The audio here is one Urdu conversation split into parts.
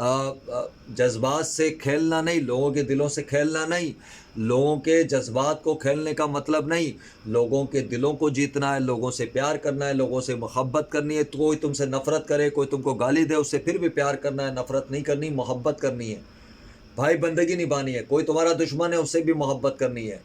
جذبات سے کھیلنا نہیں، لوگوں کے دلوں سے کھیلنا نہیں، لوگوں کے جذبات کو کھیلنے کا مطلب نہیں، لوگوں کے دلوں کو جیتنا ہے، لوگوں سے پیار کرنا ہے، لوگوں سے محبت کرنی ہے۔ کوئی تم سے نفرت کرے، کوئی تم کو گالی دے، اس سے پھر بھی پیار کرنا ہے، نفرت نہیں کرنی، محبت کرنی ہے، بھائی بندگی نبھانی ہے۔ کوئی تمہارا دشمن ہے، اس سے بھی محبت کرنی ہے،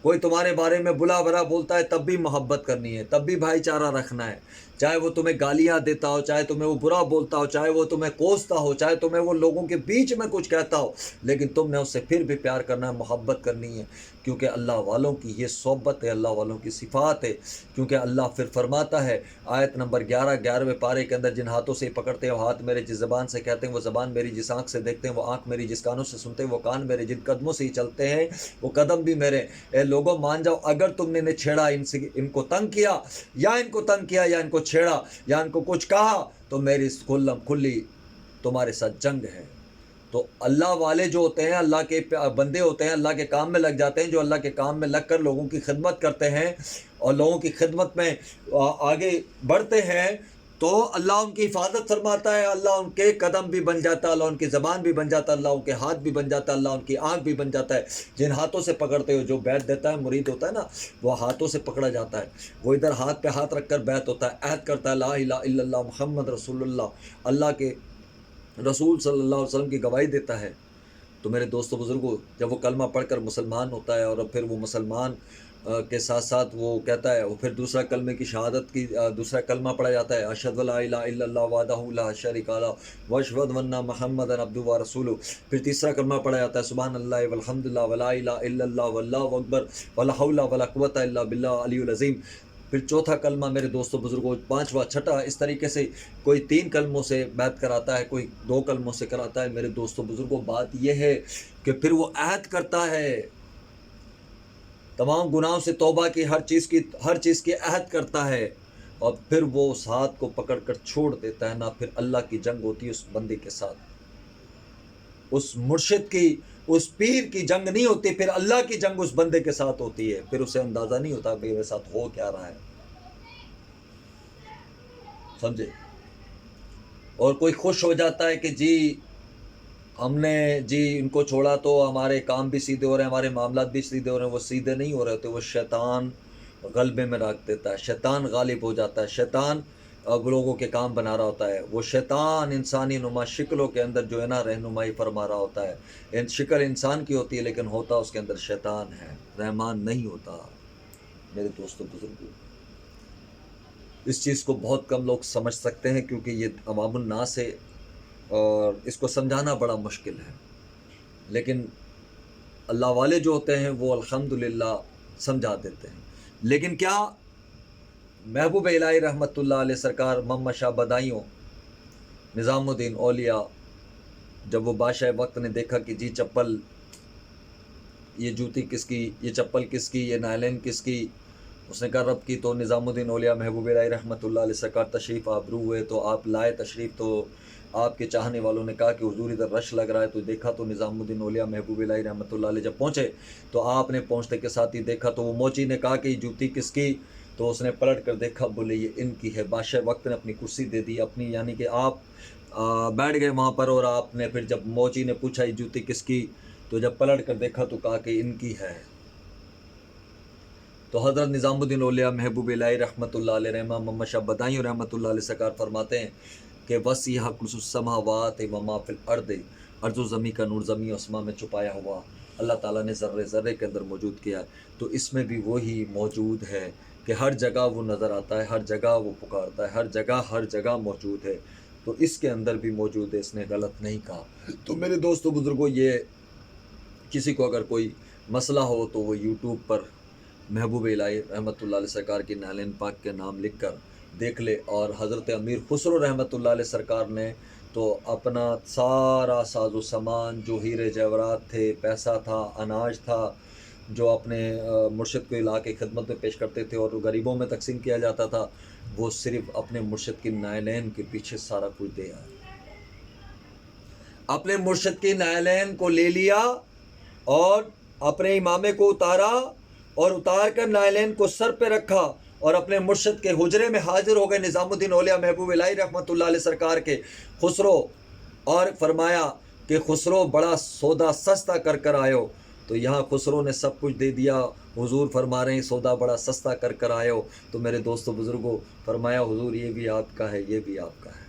کوئی تمہارے بارے میں بلا بھلا بولتا ہے تب بھی محبت کرنی ہے، تب بھی بھائی چارہ رکھنا ہے، چاہے وہ تمہیں گالیاں دیتا ہو، چاہے تمہیں وہ برا بولتا ہو، چاہے وہ تمہیں کوستا ہو، چاہے تمہیں وہ لوگوں کے بیچ میں کچھ کہتا ہو، لیکن تم نے اس سے پھر بھی پیار کرنا ہے، محبت کرنی ہے، کیونکہ اللہ والوں کی یہ صحبت ہے، اللہ والوں کی صفات ہے۔ کیونکہ اللہ پھر فرماتا ہے آیت نمبر 11 پارے کے اندر، جن ہاتھوں سے پکڑتے ہیں وہ ہاتھ میرے، جس زبان سے کہتے ہیں وہ زبان میری، جس آنکھ سے دیکھتے ہیں وہ آنکھ میری، جس کانوں سے سنتے ہیں وہ کان میرے، جن قدموں سے ہی چلتے ہیں وہ قدم بھی میرے۔ اے لوگوں مان جاؤ، اگر تم نے چھیڑا ان کو تنگ کیا، یا ان کو تنگ کیا، یا ان کو چھیڑا، یا ان کو کچھ کہا، تو میری کھلی تمہارے ساتھ جنگ ہے۔ تو اللہ والے جو ہوتے ہیں، اللہ کے بندے ہوتے ہیں، اللہ کے کام میں لگ جاتے ہیں، جو اللہ کے کام میں لگ کر لوگوں کی خدمت کرتے ہیں اور لوگوں کی خدمت میں آگے بڑھتے ہیں، تو اللہ ان کی حفاظت فرماتا ہے، اللہ ان کے قدم بھی بن جاتا ہے، اللہ ان کی زبان بھی بن جاتا ہے، اللہ ان کے ہاتھ بھی بن جاتا ہے، اللہ ان کی آنکھ بھی بن جاتا ہے۔ جن ہاتھوں سے پکڑتے ہو، جو بیعت دیتا ہے مرید ہوتا ہے نا، وہ ہاتھوں سے پکڑا جاتا ہے، وہ ادھر ہاتھ پہ ہاتھ رکھ کر بیعت ہوتا ہے، عہد کرتا ہے لا الہ الا اللہ محمد رسول اللہ، اللہ کے رسول صلی اللہ علیہ وسلم کی گواہی دیتا ہے۔ تو میرے دوستو بزرگوں، جب وہ کلمہ پڑھ کر مسلمان ہوتا ہے، اور پھر وہ مسلمان کے ساتھ ساتھ وہ کہتا ہے، وہ پھر دوسرا کلمے کی شہادت کی دوسرا کلمہ پڑھا جاتا ہے، اشہد لا الہ الا اللہ وحدہ لا شریک لہ واشہد ان محمدا عبدہ ورسولہ۔ پھر تیسرا کلمہ پڑھا جاتا ہے سبحان اللہ والحمد للہ ولا الہ الا اللہ واللہ اکبر ولا حول ولا قوۃ الا باللہ العلی العظیم۔ پھر چوتھا کلمہ میرے دوستو بزرگوں، پانچواں، چھٹا، اس طریقے سے کوئی 3 کلموں سے بیعت کراتا ہے، کوئی 2 کلموں سے کراتا ہے۔ میرے دوستو بزرگوں، بات یہ ہے کہ پھر وہ عہد کرتا ہے، تمام گناہوں سے توبہ کی، ہر چیز کی عہد کرتا ہے، اور پھر وہ اس ہاتھ کو پکڑ کر چھوڑ دیتا ہے نا۔ پھر اللہ کی جنگ ہوتی ہے اس بندے کے ساتھ، اس مرشد کی، اس پیر کی جنگ نہیں ہوتی، پھر اللہ کی جنگ اس بندے کے ساتھ ہوتی ہے۔ پھر اسے اندازہ نہیں ہوتا کہ میرے ساتھ ہو کیا رہا ہے، سمجھے؟ اور کوئی خوش ہو جاتا ہے کہ جی ہم نے ان کو چھوڑا تو ہمارے کام بھی سیدھے ہو رہے ہیں، ہمارے معاملات بھی سیدھے ہو رہے ہیں۔ وہ سیدھے نہیں ہو رہے ہوتے، وہ شیطان غلبے میں رکھ دیتا ہے، شیطان غالب ہو جاتا ہے، شیطان لوگوں کے کام بنا رہا ہوتا ہے، وہ شیطان انسانی نما شکلوں کے اندر جو ہے نا رہنمائی فرما رہا ہوتا ہے۔ شکل انسان کی ہوتی ہے لیکن ہوتا اس کے اندر شیطان ہے، رحمان نہیں ہوتا۔ میرے دوستو بزرگوں، اس چیز کو بہت کم لوگ سمجھ سکتے ہیں، کیونکہ یہ عوام الناس ہے اور اس کو سمجھانا بڑا مشکل ہے، لیکن اللہ والے جو ہوتے ہیں وہ الحمدللہ سمجھا دیتے ہیں۔ لیکن کیا محبوب الہی رحمت اللہ علیہ سرکار محمد شاہ بدائیوں نظام الدین اولیاء، جب وہ بادشاہ وقت نے دیکھا کہ جی چپل، یہ جوتی کس کی، یہ چپل کس کی، یہ نائلین کس کی، اس نے کہا رب کی، تو نظام الدین اولیاء محبوب الہی رحمت اللہ علیہ سرکار تشریف آبرو ہوئے، تو آپ لائے تشریف، تو آپ کے چاہنے والوں نے کہا کہ حضور ادھر رش لگ رہا ہے، تو دیکھا تو نظام الدین اولیاء محبوب الہی رحمت اللہ علیہ جب پہنچے تو آپ نے پہنچتے کے ساتھ ہی دیکھا، تو وہ موچی نے کہا کہ یہ جوتی کس کی، تو اس نے پلٹ کر دیکھا، بولے یہ ان کی ہے۔ بادشاہ وقت نے اپنی کرسی دے دی اپنی، یعنی کہ آپ بیٹھ گئے وہاں پر، اور آپ نے پھر جب موچی نے پوچھا یہ جوتی کس کی، تو جب پلٹ کر دیکھا تو کہا کہ ان کی ہے۔ تو حضرت نظام الدین اولیاء محبوب الہی رحمت اللہ علیہ رحمہ محمد شاہ بدائیوں رحمت اللہ علیہ سرکار فرماتے ہیں کہ وسیع کرسی السماوات وما فی الارض، ارض و زمین کا نور زمین و آسمان میں چھپایا ہوا اللہ تعالیٰ نے ذرے ذرے کے اندر موجود کیا ہے۔ تو اس میں بھی وہی موجود ہے کہ ہر جگہ وہ نظر آتا ہے، ہر جگہ وہ پکارتا ہے، ہر جگہ موجود ہے، تو اس کے اندر بھی موجود ہے، اس نے غلط نہیں کہا۔ تو میرے دوستو بزرگوں، یہ کسی کو اگر کوئی مسئلہ ہو تو وہ یوٹیوب پر محبوب الہی رحمت اللہ علیہ سرکار کی نالین پاک کے نام لکھ کر دیکھ لے۔ اور حضرت امیر خسرو رحمت اللہ علیہ سرکار نے تو اپنا سارا ساز و سامان، جو ہیرے جواہرات تھے، پیسہ تھا، اناج تھا، جو اپنے مرشد کو الہا کے خدمت میں پیش کرتے تھے اور غریبوں میں تقسیم کیا جاتا تھا، وہ صرف اپنے مرشد کی نائلین کے پیچھے سارا کچھ دے آئے۔ اپنے مرشد کی نائلین کو لے لیا اور اپنے امامے کو اتارا، اور اتار کر نائلین کو سر پہ رکھا اور اپنے مرشد کے حجرے میں حاضر ہو گئے نظام الدین اولیاء محبوب الہی رحمت اللہ علیہ سرکار کے خسرو، اور فرمایا کہ خسرو بڑا سودا سستا کر آئے ہو. تو یہاں خسرو نے سب کچھ دے دیا. حضور فرما رہے ہیں سودا بڑا سستا کر آئے ہو. تو میرے دوستوں بزرگوں فرمایا حضور یہ بھی آپ کا ہے، یہ بھی آپ کا ہے.